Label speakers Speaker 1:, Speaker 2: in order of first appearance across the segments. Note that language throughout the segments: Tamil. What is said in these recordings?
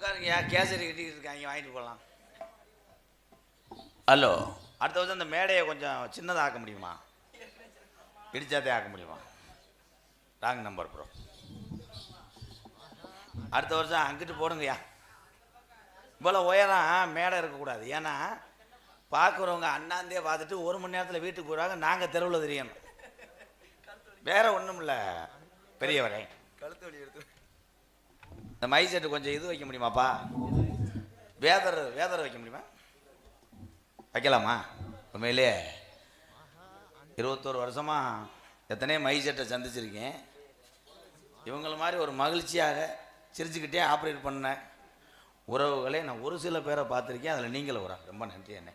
Speaker 1: உட்காருங்க, கேசரி கட்டிக்கிட்டு இருக்காங்க, வாங்கிட்டு போகலாம். ஹலோ, அடுத்த வருஷம் இந்த மேடையை கொஞ்சம் சின்னதாக ஆக்க முடியுமா? இடிச்சாதே ஆக்க முடியுமா? Wrong number bro. அடுத்த வருஷம் அங்கிட்டு போடுங்கய்யா. இவ்வளோ உயரம் மேடை இருக்கக்கூடாது. ஏன்னா பார்க்குறவங்க அண்ணாந்தே பார்த்துட்டு 1 மணி நேரத்தில் வீட்டுக்கு போயிடுவாங்க. நாங்கள் தெருவில் தெரியணும். வேற ஒன்றும் இல்லை பெரியவரே. கழுத்து வலி எடுத்து இந்த மை செட்டு கொஞ்சம் இது வைக்க முடியுமாப்பா? வேதர் வைக்க முடியுமா? வைக்கலாமா? உண்மையிலே 21 வருஷமாக எத்தனையோ மை செட்டை சந்திச்சிருக்கேன். இவங்கள மாதிரி ஒரு மகிழ்ச்சியாக சிரிச்சுக்கிட்டே ஆப்ரேட் பண்ண உறவுகளே நான் ஒரு சில பேரை பார்த்துருக்கேன். அதில் நீங்களும் வர ரொம்ப நன்றி. என்ன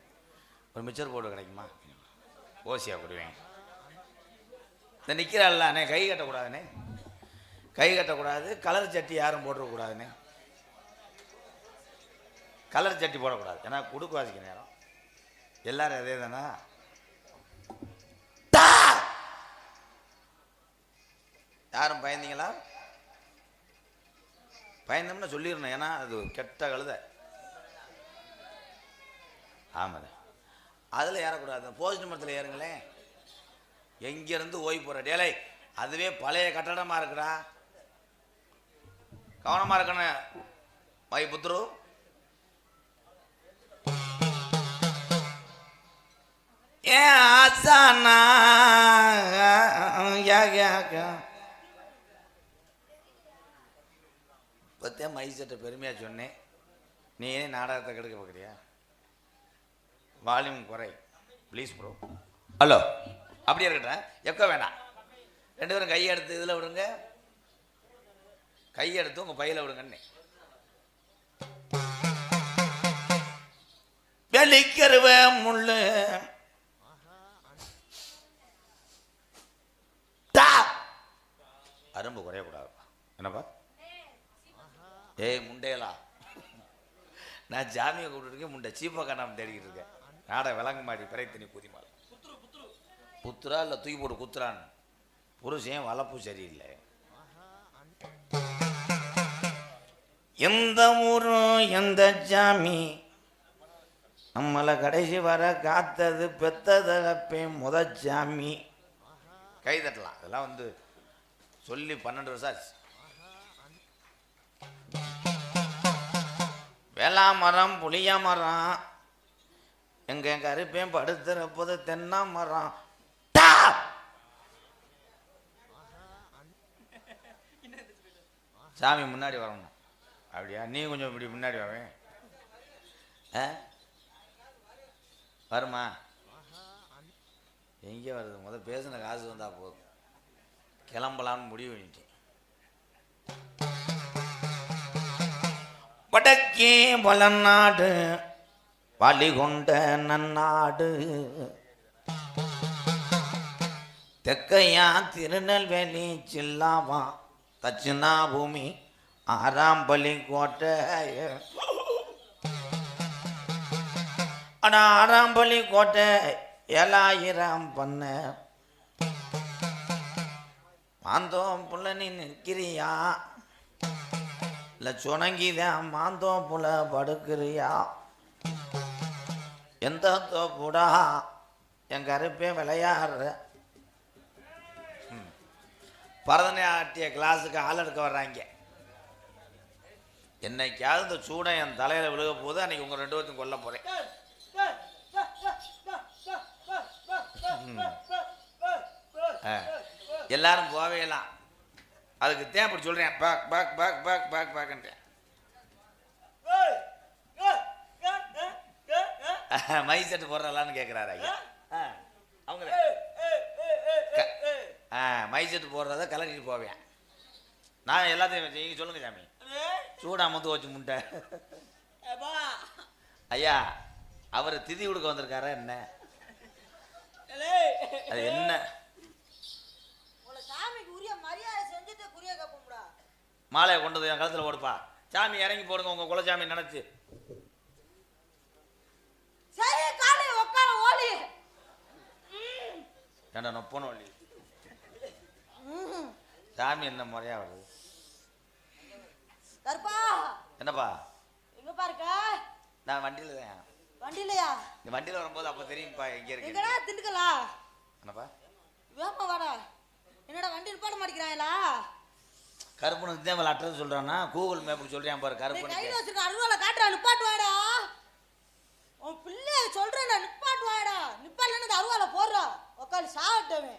Speaker 1: ஒரு மிச்சர் போர்டு கிடைக்குமா? ஓசியாக கொடுவேன். இந்த நிற்கிறாள்ல அண்ணே, கை கட்டக்கூடாதுண்ணே, கை கட்டக்கூடாது. கலர் சட்டி யாரும் போட்டுறக்கூடாதுண்ணே, கலர் சட்டி போடக்கூடாது. ஏன்னா குடுக்கு வாசிக்க நேரம் எல்லாரும் அதே தானே. யாரும் பயந்தீங்களா? பயந்தோம்னா சொல்லிடணும். ஏன்னா அது கெட்ட கழுத. ஆமாம், அதில் ஏறக்கூடாது. போஸ்ட் மரத்தில் ஏறுங்களேன். எங்கேருந்து ஓய்வு போகிற டேலை, அதுவே பழைய கட்டடமாக இருக்குடா, கவனமாக இருக்கணும். மை புத்ரு ஏன் ஆசானா பற்றியா மை சட்டை பெருமையாக சொன்னேன். நீ ஏன் நாடகத்தை கெடுக்க பார்க்குறியா? வால்யூம் குறை ப்ளீஸ் ப்ரோ. ஹலோ, அப்படியே இருக்கட்டும், எக்கோ வேண்டாம். 2 பேரும் கையெடுத்து இதில் விடுங்க, கையெடுத்து உங்கள் பையில் விடுங்கன்னு. வெளிக்கருவ முள்ளு அரும்பு குறையக்கூடாதுப்பா. என்னப்பா? ஏய் முண்டையலா, நான் ஜாமியை கூப்பிட்டுருக்கேன். முண்டை சீப்பா காணாமல் தேடிக்கிட்டு இருக்கேன். நாடை விலங்கு மாடி பிறைத்தனி புதிமால் புத்துரா இல்லை தூக்கி போட்டு குத்துறான்னு. புருஷன் வளர்ப்பு சரியில்லை. எந்த ஊரும் எந்த ஜாமி நம்மளை கடைசி வர காத்தது பெத்ததப்பே ஜாமி. கை தட்டலாம். அதெல்லாம் வந்து சொல்லி 12 வருஷம் ஆச்சு. வேளா மரம் புளிய மரம் எங்க கருப்பேன் படுத்துறப்போது தென்னை மரம். சாமி முன்னாடி வரணும். அப்படியா? நீ கொஞ்சம் இப்படி முன்னாடி வரவேன். வருமா? எங்கே வருது? முதல் பேசின காசு வந்தா போதும். கிளம்பலான்னு முடிவு பண்ணிட்டேன். வடக்கே வளநாடு வழி கொண்ட நன்னாடு, தெக்கையா திருநெல்வேலி சில்லாவா தட்சிணா பூமி ஆராம்பலி கோட்டை. ஆனால் ஆராம்பலி கோட்டை 7000 பண்ண மாந்தோம் புள்ள நீ நிற்கிறியா இல்லை சுணங்கிதான் மாந்தோம் புள்ள படுக்கிறியா? எந்த தோப்புடா என் கருப்பே விளையாடுற. பரதநாட்டிய கிளாஸுக்கு ஆள் எடுக்க வர்றாங்க. என்னைக்காவது இந்த சூடம் என் தலையில் விழுக போது அன்னைக்கு உங்கள் 2 பேர்த்தையும் கொல்ல போகிறேன். எல்லாரும் போவேலாம். அதுக்கு தேன் அப்படி சொல்கிறேன். பாக் பாக் பாக் பாக் பாக் பாக்குன்றேன். மை செட்டு போடுறலான்னு கேட்குறாரு ஐயா. அவங்க மை செட்டு போடுறத கலக்கிட்டு போவேன். நான் எல்லாத்தையும் நீங்கள் சொல்லுங்க சாமி. சூடா முத்து வச்சு முண்டை. ஐயா அவர் திதி கொடுக்க வந்திருக்காரா என்ன? அது என்ன? மாலையை கொண்டு வந்து என் கழுத்தில் போடுப்பா. சாமி இறங்கி போடுங்க உங்க குலசாமி நினைச்சு. ஏண்டா நொப்பன வழி சாமி என்ன முறையா வருது? என்னப்பா
Speaker 2: எங்கப்பா இருக்க?
Speaker 1: நான் வண்டியில தான்.
Speaker 2: வண்டியிலயா?
Speaker 1: இந்த வண்டியில வரும்போது அப்ப தெரியும்ப்பா எங்க இருக்கு.
Speaker 2: எங்கடா திண்டுக்கலா?
Speaker 1: என்னப்பா?
Speaker 2: வேப்பா வாடா. என்னடா வண்டி நிப்பாட்ட மாட்டேங்கிறாங்களா?
Speaker 1: கருப்பனுக்கு தான் அட்ரஸ் சொல்றானா? கூகுள் மேப்புக்கு சொல்றான் பாரு கருப்பனுக்கு.
Speaker 2: கையில வச்சிருக்க அருவால காட்டுறா நிப்பாட்டு வாடா. உன் பிள்ளை சொல்றேன்டா நிப்பாட்டு வாடா. நிப்பாட்டலன்னு அருவால போடுறா. உட்காந்து சாவட்டவே.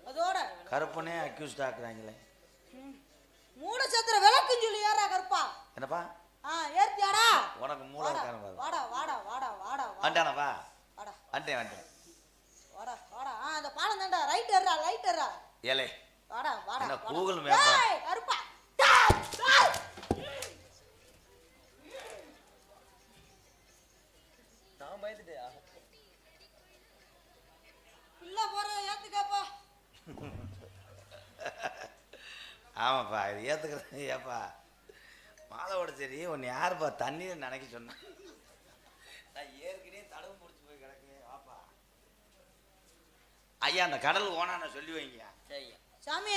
Speaker 2: அதோட
Speaker 1: கருப்பனே அக்யூஸ்ட் ஆக்குறாங்களே.
Speaker 2: மூட சத்திர விளக்குன்னு சொல்லி ஏறா கருப்பா.
Speaker 1: என்னப்பா?
Speaker 2: ஏத்தியாடா?
Speaker 1: உனக்கு மூளை இருக்கானே பாரு.
Speaker 2: வாடா வாடா வாடா வாடா.
Speaker 1: வந்தானப்பா?
Speaker 2: வாடா.
Speaker 1: வந்துட்டேன்.
Speaker 2: வாடா வாடா. அந்த பாலம் தான்டா ரைட் ஏறா ரைட் ஏறா.
Speaker 1: ஏலே.
Speaker 2: வாடா வாடா.
Speaker 1: என்ன கூகுள் மேப்?
Speaker 2: ஏய் கருப்பா.
Speaker 3: நான் பயந்துட்டேன்.
Speaker 2: இல்ல போற ஏத்துக்கப்பா.
Speaker 1: ஆமாப்பா இது ஏத்துக்கிறது. ஏப்பா மாலோட சரி உன்னை யாருப்பா தண்ணீர் நினைக்க சொன்னேன். நான் ஏற்கனவே தடவு முடிச்சு போய் கிடக்கேன். வாப்பா ஐயா அந்த கடல் ஓனான சொல்லி வைங்க.
Speaker 3: சரிங்க
Speaker 2: சாமி.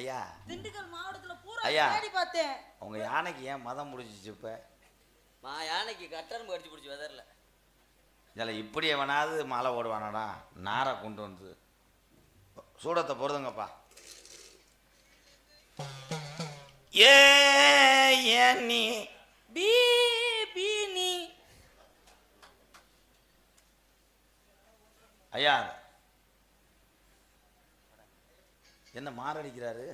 Speaker 1: ஐயா
Speaker 2: திண்டுக்கல் மாவட்டத்துல பூரா
Speaker 1: ஐயா
Speaker 2: தேடி பார்த்தேன்.
Speaker 1: உங்க யானைக்கு ஏன் மதம் முடிஞ்சிச்சு இப்ப?
Speaker 3: யானைக்கு கட்டரும் கடிச்சு பிடிச்சி வெதர்ல
Speaker 1: இதில் இப்படி எவனாவது மாலை ஓடுவானடா? நாரை கொண்டு வந்து சூடத்தை பொறுதுங்கப்பா. ஏன் நீ
Speaker 2: பீ பீ நீ
Speaker 1: ஐயா என்ன மாரடிக்கிறாரு?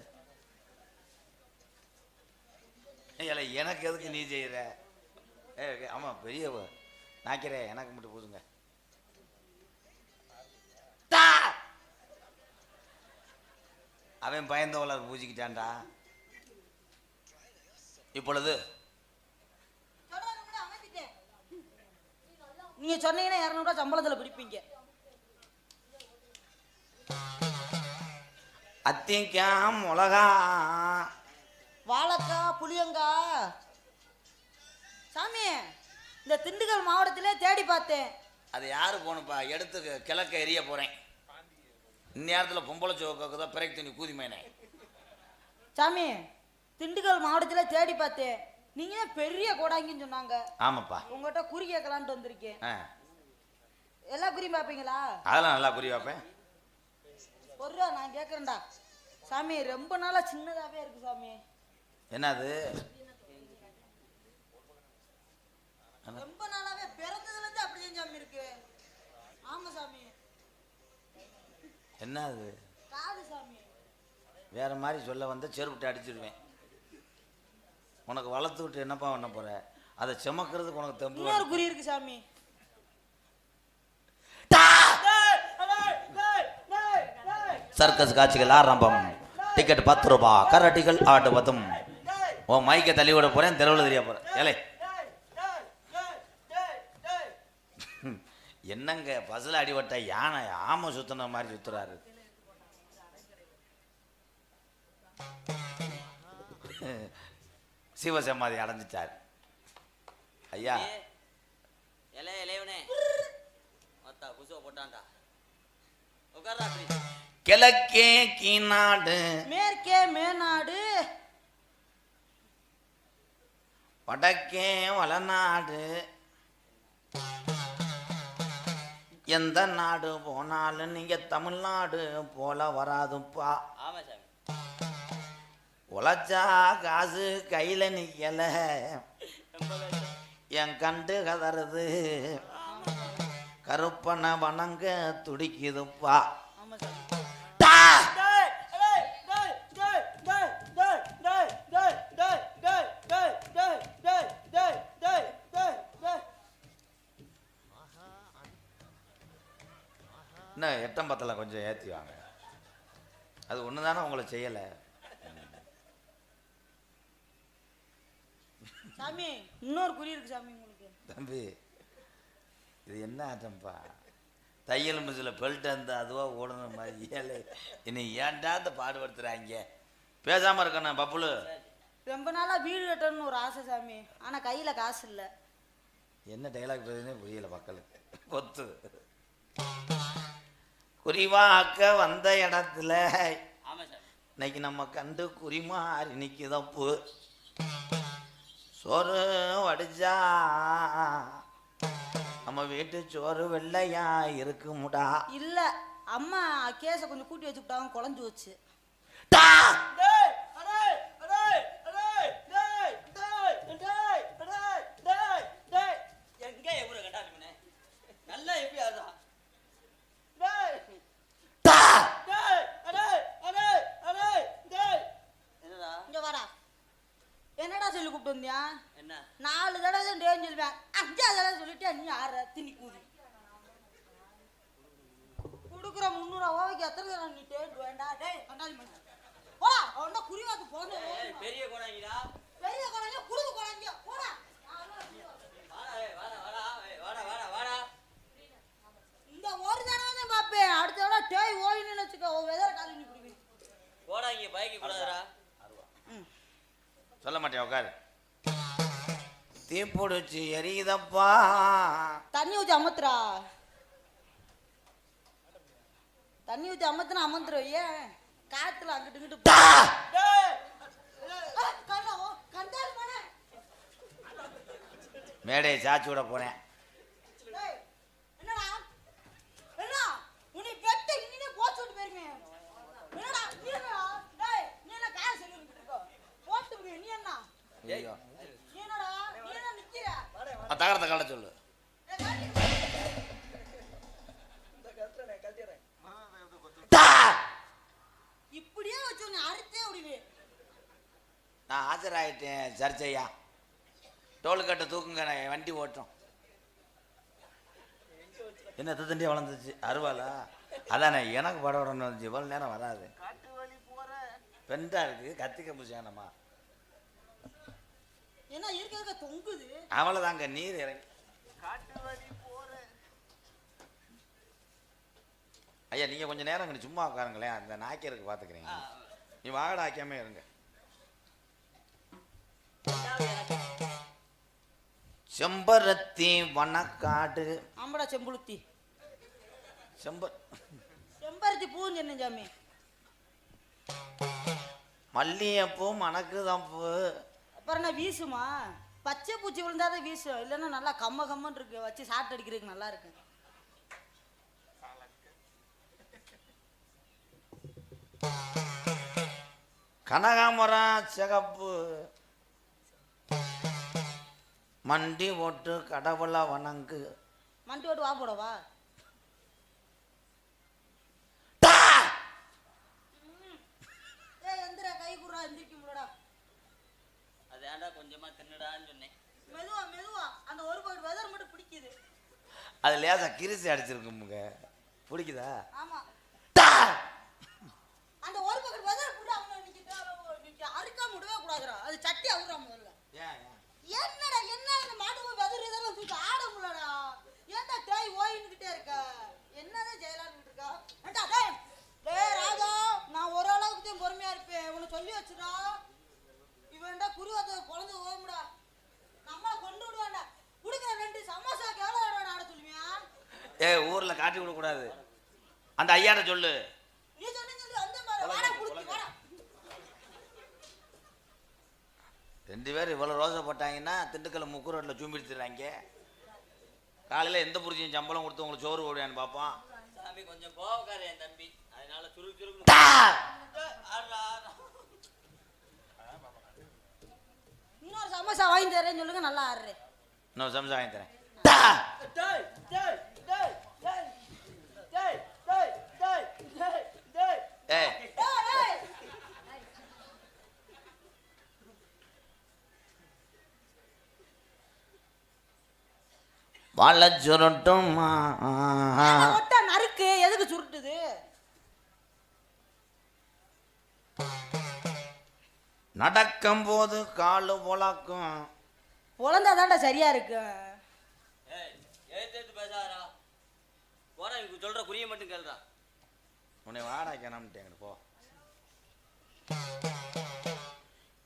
Speaker 1: ஏல எனக்கு எதுக்கு நீ செய்யற? ஆமா பெரிய நாக்கிறேன் எனக்கு மட்டும் பூசுங்க. அவன் பயந்தவளர் பூஜிக்கிட்டான்டா. இப்பொழுது
Speaker 2: நீங்க சொன்னீங்கன்னா 200 ரூபாய் சம்பளத்துல பிடிப்பீங்க.
Speaker 1: அத்திக்காய் மிளகா
Speaker 2: வாழைக்காய் புளியங்காய். சாமி இந்த திண்டுக்கல் மாவட்டத்திலே தேடி பார்த்தேன்.
Speaker 1: அது யாரு போகணுப்பா? எடுத்து கிழக்க எரிய போறேன். இந்நேரத்தில் பொம்பளை சோக்கு தான் பிறகு தண்ணி கூதிமேனே.
Speaker 2: சாமி திண்டுக்கல் மாவட்டத்திலே தேடி பார்த்தேன். நீங்க பெரிய கோடாங்கின்னு சொன்னாங்க.
Speaker 1: ஆமாப்பா
Speaker 2: உங்ககிட்ட குறி கேட்கலான்ட்டு வந்திருக்கேன். எல்லா குறியும் பார்ப்பீங்களா?
Speaker 1: அதெல்லாம் நல்லா குறி வைப்பேன்.
Speaker 2: ஒரு நான் கேட்கறேன்டா சாமி. ரொம்ப நாளா சின்னதாவே இருக்கு சாமி.
Speaker 1: என்னது?
Speaker 2: ரொம்ப நாளாவே பிறந்ததுல இருந்து அப்படியே சாமி இருக்கு. ஆமா சாமி.
Speaker 1: என்னது?
Speaker 2: காது சாமி.
Speaker 1: வேற மாதிரி சொல்ல வந்து செருப்பிட்டு அடிச்சிடுவேன். உனக்கு வளர்த்து விட்டு என்னப்பா பண்ண போற? அதை சுமக்கிறதுக்கு உனக்கு தெம்பு.
Speaker 2: இன்னொரு குறி இருக்கு சாமி.
Speaker 1: சர்க்கஸ் காட்சிகள் ஆரம்பம். டிக்கெட் 10 ரூபாய். கரட்டிகள் ஆட்டு 10. உன் மைக்கை தள்ளி விட போறேன். தெருவில் தெரிய போறேன். ஏலே என்னங்க பஸ்ல அடிபட்ட யானை ஆமை சுத்தின மாதிரி சுத்துறாரு. சிவசமாதி அடைஞ்சிட்டார் ஐயா.
Speaker 3: இளையவனே மொத்தா குசோ போட்டான்டா. உட்கார்றா அப்படி.
Speaker 1: கிழக்கே கீநாடு
Speaker 2: மேற்கே மேநாடு
Speaker 1: வடக்கே வளநாடு. எந்த நாடு போனாலும் நீங்க தமிழ்நாடு போல வராதுப்பா.
Speaker 3: ஆமா சாமி.
Speaker 1: உழைச்சா காசு கையில நிக்கல. என் கண்டு கதறது கருப்பனை வணங்க துடிக்குதுப்பா.
Speaker 2: ஆமா சாமி.
Speaker 1: இன்னும் 8 10 கொஞ்சம் ஏற்றி வாங்க. அது ஒன்று தானே உங்களை செய்யலை
Speaker 2: சாமி. இன்னொரு குறி இருக்கு சாமி உங்களுக்கு.
Speaker 1: தம்பி இது என்ன ஆட்டம்ப்பா? தையல் மிஷினில் பெல்ட் அந்த அதுவாக ஓடுன மாதிரி ஏழை என்னை ஏன்டா இந்த பாடுபடுத்துகிறாங்க? பேசாமல் இருக்கணும் பப்புலு.
Speaker 2: ரொம்ப நாளா வீடு கட்டணும்னு ஒரு ஆசை சாமி. ஆனா கையில காசு இல்ல.
Speaker 1: என்ன டைலாக் பேசுனே புரியல மக்களுக்கு. கொத்து குறிவாக்க வந்த இடத்துல இன்னைக்கு நம்ம கண்டு குறிமாறி நிற்குதப்பு. சோறு வடிச்சா நம்ம வீட்டு சோறு வெள்ளையா இருக்குமுடா.
Speaker 2: இல்ல அம்மா கேஸை கொஞ்சம் கூட்டி வச்சுக்கிட்டாங்க, குழஞ்சு வச்சு.
Speaker 3: எங்க எவ்வளவு கண்டாலுமே நல்லா எப்படி ஆடுறா? என்னடா
Speaker 2: இங்க வாடா. என்னடா சொல்லி கூப்பிட்டு வந்தியா?
Speaker 3: என்ன
Speaker 2: 4 தடவை தான் டேன்னு சொல்லுவேன், 5ஆவது தடவை சொல்லிட்டு நீ ஆடுற திணி கூதி. கொடுக்குற 300 ரூபாய்க்கு எத்தனை தடவை நீ டேட்டு வேண்டா? டேய் கண்டாலி பண்ண போடா. அவன் தான் குறிவாக்கு போன
Speaker 3: பெரிய கோடாங்கிடா.
Speaker 2: பெரிய குழந்தைங்க குடுக்கு குழந்தைங்க போடா. இந்த ஒரு தடவை தான் பார்ப்பேன், அடுத்த தடவை டேய் ஓயின்னு வச்சுக்கோ, வெதர காலி நீ குடிப்பேன்.
Speaker 3: கோடாங்கி பைக்கு கூடாதுடா.
Speaker 1: சொல்ல மாட்டேன், உட்காரு. தீப்பிடிச்சு எரியுதப்பா.
Speaker 2: தண்ணி ஊற்றி அமத்துறா. தண்ணி ஊற்றி அமத்துனா அமந்துரும். ஏன் காத்துல அங்கிட்டு இங்கிட்டு
Speaker 1: மேடையை சாச்சி விட போறேன்.
Speaker 2: என்னடா என்ன உன்னை பெட்ட இன்னே போச்சு விட்டு போயிருமே. என்னடா டேய் நீ என்ன காய சொல்லிட்டு இருக்க? போட்டு நீ என்ன?
Speaker 1: ஐயோ
Speaker 2: நீ என்னடா நீ என்ன நிக்கிற?
Speaker 1: தகரத்தை கட்ட சொல்லு.
Speaker 2: இப்படியே வச்சு உன்னை அறுத்தே விடுவே.
Speaker 1: நான் ஆஜராயிட்டேன் சர்ச்சையா. டோல்கட்டை தூக்குங்க, நான் வண்டி ஓட்டும். என்ன தண்டி வளர்ந்துச்சு அருவாளா? அதானே எனக்கு படம் உடனே வந்துச்சு. இவ்வளோ நேரம் வராது, பெண்டா இருக்கு. கத்திக்க முடிச்சானம்மா
Speaker 2: என்ன இருக்க தொங்குது.
Speaker 1: அவ்வளோதாங்க, நீர் இறங்கி. ஐயா நீங்கள் கொஞ்சம் நேரம் இங்கே சும்மா உட்காருங்களேன், அந்த நாய்க்கருக்கு பார்த்துக்கிறீங்க. நீ வாகட ஆக்காம இருங்க. செம்பருத்தி வனக்காடு.
Speaker 2: ஆம்படா செம்புளுத்தி. செம்பருத்தி பூன்னு என்ன சாமி?
Speaker 1: மல்லிகைப்பூ மணக்குதம்பூ.
Speaker 2: அப்புறம் என்ன வீசுமா? பச்சை பூச்சி விழுந்தாதான் வீசும், இல்லைன்னா நல்லா கம்ம கம்மன்னு இருக்கு, வச்சு சாப்பிட்டு அடிக்கிறதுக்கு நல்லா இருக்கு.
Speaker 1: கனகாமரம் சிகப்பு. மண்டி ஓட்டு கடவுளை வணங்கு.
Speaker 2: மண்டி ஓட்டு வா போடவா? எந்திர கை குறா எந்திரிக்க முடியடா.
Speaker 3: அதான்டா கொஞ்சமா தின்னுடான்னு சொன்னேன்.
Speaker 2: மெதுவா மெதுவா, அந்த ஒரு பாக்கெட் வெதர் மட்டும் பிடிக்குது.
Speaker 1: அது லேசா கிரிசி அடிச்சிருக்குமுங்க, பிடிக்குதா?
Speaker 2: ஆமா, அந்த ஒரு பாக்கெட் வெதர் புள்ள அவங்க நிக்கிட்டு அறுக்காம விடவே கூடாதுடா. அது சட்டி அவுறா முதல்ல. என்னடா என்ன இந்த மாடு வெதர் இதெல்லாம் தூக்கி ஆட முடியலடா. ஏன்டா டேய் ஓயின்னுகிட்டே இருக்க? என்னதான் ஜெயலான்னு இருக்கா? ஏண்டா டேய் டேய் ராஜா, நான் ஒரு அளவுக்கு தான் பொறுமையா இருப்பேன், உன்னை சொல்லி வச்சுடா. இவன்டா குருவாத குழந்தை ஓமுடா, நம்மள கொண்டு விடுவான்டா. குடுக்குற 2 சமோசாக்கு எவ்வளோ வேணும் ஆட சொல்லுவியா?
Speaker 1: ஊரில் காட்டி விடக்கூடாது. அந்த ஐயாட்ட சொல்லு.
Speaker 2: நீ சொன்னீங்க அந்த மாதிரி வாடா குடுத்து வாடா.
Speaker 1: 2 பேர் இவ்வளோ ரோசை போட்டாங்கன்னா திண்டுக்கல் முக்கு ரோட்டில் சூம்பிடுத்துறாங்க. காலையில் எந்த புரிச்சியும் சம்பளம் கொடுத்து உங்களுக்கு சோறு ஓடுவான்னு பார்ப்போம்.
Speaker 3: சாமி கொஞ்சம் கோவக்கார என் தம்பி, அதனால சுருக்கு சுருக்கு.
Speaker 2: இன்னொரு சமோசா வாங்கி தரேன்னு சொல்லுங்க, நல்லா ஆடுறேன்.
Speaker 1: இன்னொரு சமோசா வாங்கி தரேன். வாழ சுருட்டும்
Speaker 2: நறுக்கு எதுக்கு சுருட்டுது?
Speaker 1: நடக்கும் போது காலு பொழக்கும்.
Speaker 2: பொழந்தாதான்டா சரியா இருக்கு.
Speaker 3: எழுத்து பேசாதா? போடா, எனக்கு சொல்ற குறிய மட்டும் கேளுடா.
Speaker 1: உன்னை வாடாக்கணும்ட்டேங்க போ.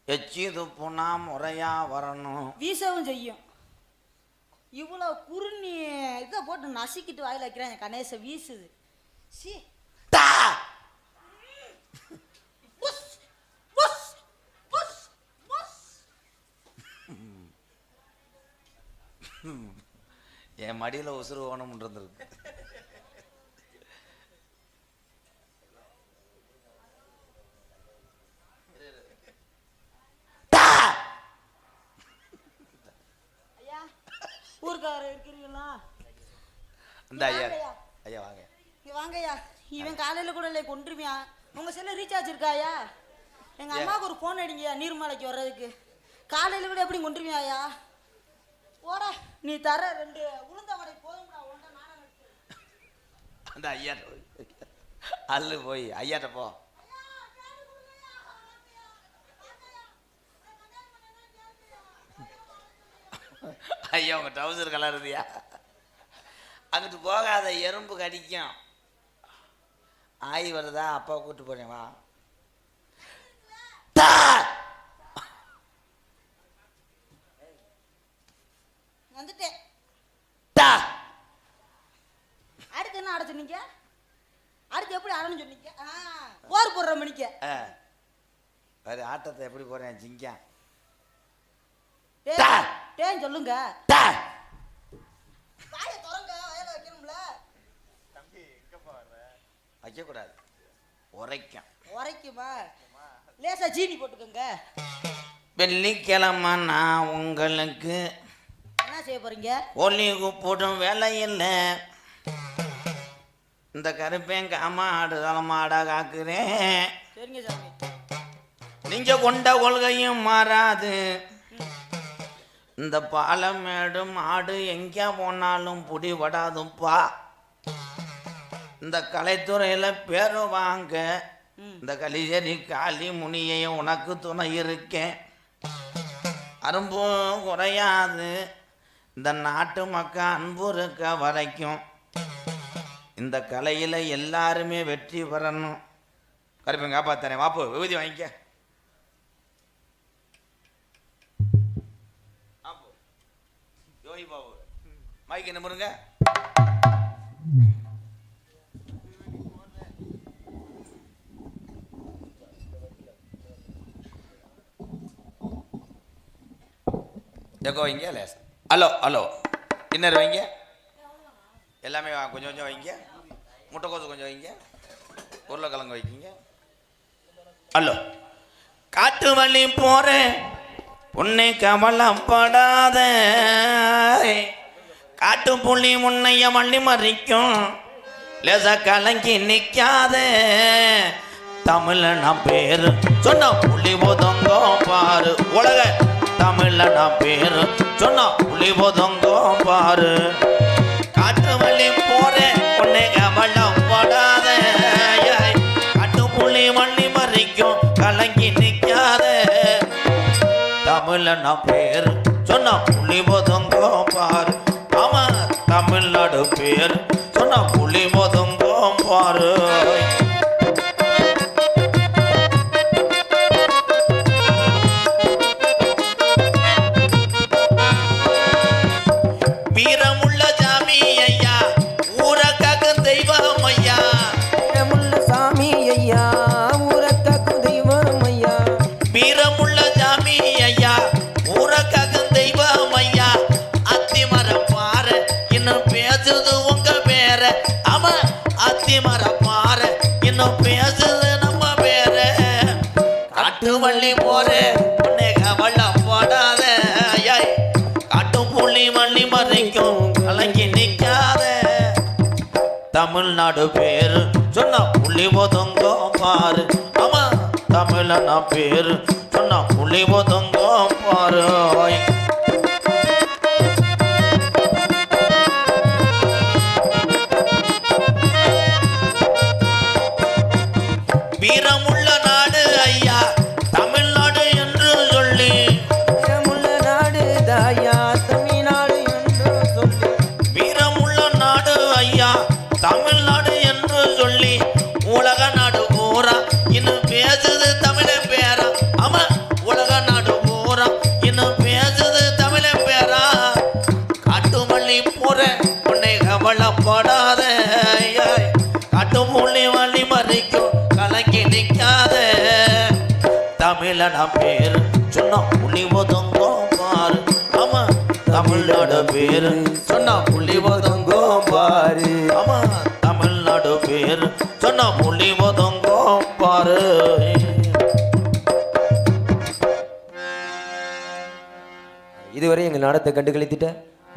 Speaker 1: எச்சி துப்புனா முறையா வரணும்.
Speaker 2: வீசவும் செய்யும். இவ்வளோ குறுநி இதை போட்டு நசுக்கிட்டு வாயில் வைக்கிறாங்க. கணேச வீசுது. சி
Speaker 1: என் மடியில் உசுறு ஓணும்னு இருந்திருக்கு.
Speaker 2: ஐயா ஊர்க்காரர் இருக்கிறீங்களா?
Speaker 1: இந்த ஐயா ஐயா வாங்க.
Speaker 2: இங்க வாங்கய்யா. இவன் காலையில கூட இல்லை கொண்டுருவியான். உங்க செல்ல ரீசார்ஜ் இருக்காயா? எங்க அம்மாவுக்கு ஒரு போன் அடிங்கய்யா நீர்மலைக்கு வர்றதுக்கு. காலையில கூட எப்படி கொண்டுருவியாயா? போட நீ தர 2 உளுந்த வடை போதும்டா. ஒன்றை நானும்
Speaker 1: அந்த ஐயா அல்லு போய் ஐயாட்ட போ. ஐயா உங்க ட்ரௌசர் கலர் இருந்தியா? அங்கிட்டு போகாத, எறும்பு கடிக்கும். ஆய் வருதா? அப்பா கூப்பிட்டு போறேன் வா.
Speaker 2: வந்துட்டேன். அடுத்து என்ன அட சொன்னீங்க? அடுத்து எப்படி அடன்னு சொன்னீங்க? போர் போடுற மணிக்க
Speaker 1: வேறு ஆட்டத்தை எப்படி போறேன் ஜிங்கா?
Speaker 2: டேன் சொல்லுங்க. வாயை திறங்க, வயல வைக்கணும்ல.
Speaker 1: வைக்கக்கூடாது, உரைக்கும்.
Speaker 2: உரைக்குமா? லேசா சீனி போட்டுக்கோங்க.
Speaker 1: வெள்ளிக்கிழமை நான் உங்களுக்கு
Speaker 2: என்ன செய்ய போறீங்க?
Speaker 1: ஒலி கூப்பிடும் வேலை இல்லை. இந்த கருப்பேன் காமாடு தலைமாடா காக்குறேன்.
Speaker 2: சரிங்க சாமி.
Speaker 1: நீங்க கொண்ட கொள்கையும் மாறாது. இந்த பாலமேடு மாடு எங்கே போனாலும் பிடிபடாதுப்பா. இந்த கலைத்துறையில பேரு வாங்க இந்த கலிசரி காளி முனியை உனக்கு துணை இருக்கேன். அரும்பும் குறையாது. இந்த நாட்டு மக்கள் அன்பு இருக்க வரைக்கும் இந்த கலையில் எல்லாருமே வெற்றி பெறணும். கருப்பேன் காப்பாத்தரேன். வாப்பு விபூதி வாங்கிக்க. யோகி பாபு மைக்கு நம்பருங்க. எக்கோ வைங்க. லேஸ் ஹலோ ஹலோ இன்னர் வைங்க. எல்லாமே கொஞ்சம் கொஞ்சம் வைங்க. முட்டைக்கோசு கொஞ்சம் வைங்க. உருளைக்கிழங்கு வைக்கிங்க. ஹலோ காட்டு வழி போறேன் உன்னை கவலைப்படாத. காட்டு புள்ளி முன்னைய வள்ளி மறிக்கும். லேசா கலங்கி நிற்காத. தமிழ நான் பேரு சொன்ன புள்ளி போதங்கோ பாரு. உலக தமிழ்ல நான் பேரு சொன்னா புள்ளி போதங்கோ பாரு. காட்டு வழி போறேன் உன்னை கவலைப்படாத. காட்டு புள்ளி வள்ளி மறிக்கும் கலங்கி நிற்காத. தமிழ்ல நான் பேரு சொன்னா புள்ளி போதங்கோ பாரு. ஆமா தமிழ்நாடு பேரு சொன்னா புள்ளி போதங்கோ பாரு. வீரமுள்ள சாமி ஐயா ஊரக்காக்கும் தெய்வம் ஐயா.
Speaker 4: வீரமுள்ள சாமி ஐயா ஊரக்காக்கும் தெய்வம் ஐயா.
Speaker 1: வீரமுள்ள சாமி ஐயா ஊரக்காக்கும் தெய்வம் ஐயா. அத்திமரம் பாரு இன்னும் பேசுது உங்க பேர. ஆமா அத்திமரம் பாரு இன்னும் பேசுது நம்ம பேர. காட்டு வள்ளி போற உன்னை கவலைப்படாத. காட்டு புள்ளி வள்ளி மறைக்கும் கலங்கி நிற்காத. தமிழ்நாடு பேரு சொன்னா புள்ளி போதங்கோ பாரு. ஆமா தமிழ நான் பேரு சொன்னா புள்ளி போதங்கோ பாரு. வீரமுள்ள நாடு ஐயா தமிழ்நாடு என்று சொல்லி.
Speaker 4: வீரமுள்ள நாடு தாயா தமிழ்நாடு என்று சொல்லி.
Speaker 1: வீரமுள்ள நாடு ஐயா தமிழ்நாடு என்று சொல்லி. உலக நாடு பூரா இன்னும் பேசுது தமிழ பேரா. ஆமா உலக நாடு பூரா இன்னும் பேசுது தமிழ பேரா. காட்டு மல்லி போற உன்னை கவலைப்படாத. காட்டு புள்ளி வள்ளி மறிக்கும் கலங்கி நிற்காத. தமிழ நான் பேரு சொன்னா புள்ளி போதங்கோ பாரு. ஆமா
Speaker 5: தமிழ்நாடு பேரு சொன்னா புள்ளி ஒதுங்கோ
Speaker 4: பாரு
Speaker 5: ஆமா தமிழ்நாடு பேரு சொன்னா புள்ளி ஒதுங்கோ பாரு.
Speaker 4: இதுவரை எங்கள் நாடகத்தை கண்டு கழித்திட்ட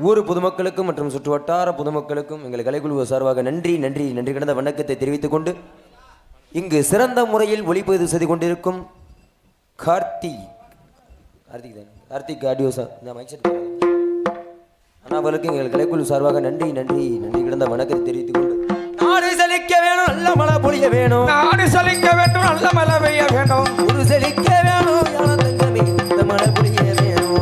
Speaker 4: ஊர் பொதுமக்களுக்கும் மற்றும் சுற்று வட்டார பொதுமக்களுக்கும் எங்கள் கலைக்குழு சார்பாக நன்றி நன்றி நன்றி கிடந்த வணக்கத்தை தெரிவித்துக் கொண்டு இங்கு சிறந்த முறையில் ஒளிப்பதிவு செய்து கொண்டிருக்கும் கார்த்திக் ஆடியோஸா இந்த மைக் அவர்களுக்கு எங்கள் கலைக்குழு சார்பாக நன்றி நன்றி நன்றி கிடந்த வணக்கத்தை தெரிவித்துக் கொண்டு நாடு செழிக்க வேணும் நல்ல மழை பொழிய வேணும்
Speaker 6: நாடு செழிக்க வேண்டும் நல்ல மழை பெய்ய வேண்டும்
Speaker 4: ஊரு செழிக்க வேணும் ஞான தங்கமே இந்த மழை பொழிய வேணும்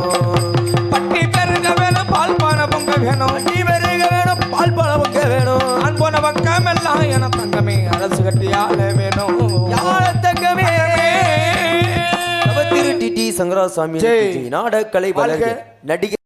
Speaker 6: பட்டி பெருக வேணும் பால் பான பொங்க வேணும்
Speaker 4: நீ பெருக வேணும் பால் பழம் வைக்க வேணும்
Speaker 6: நான் போன பக்கம் எல்லாம் என தங்கமே அரசு கட்டியால வேணும்
Speaker 4: ஞான தங்கமே திரு டி டி சங்கராசாமி
Speaker 6: ஜெய்.
Speaker 4: நாடகலை வளர்க நடிகை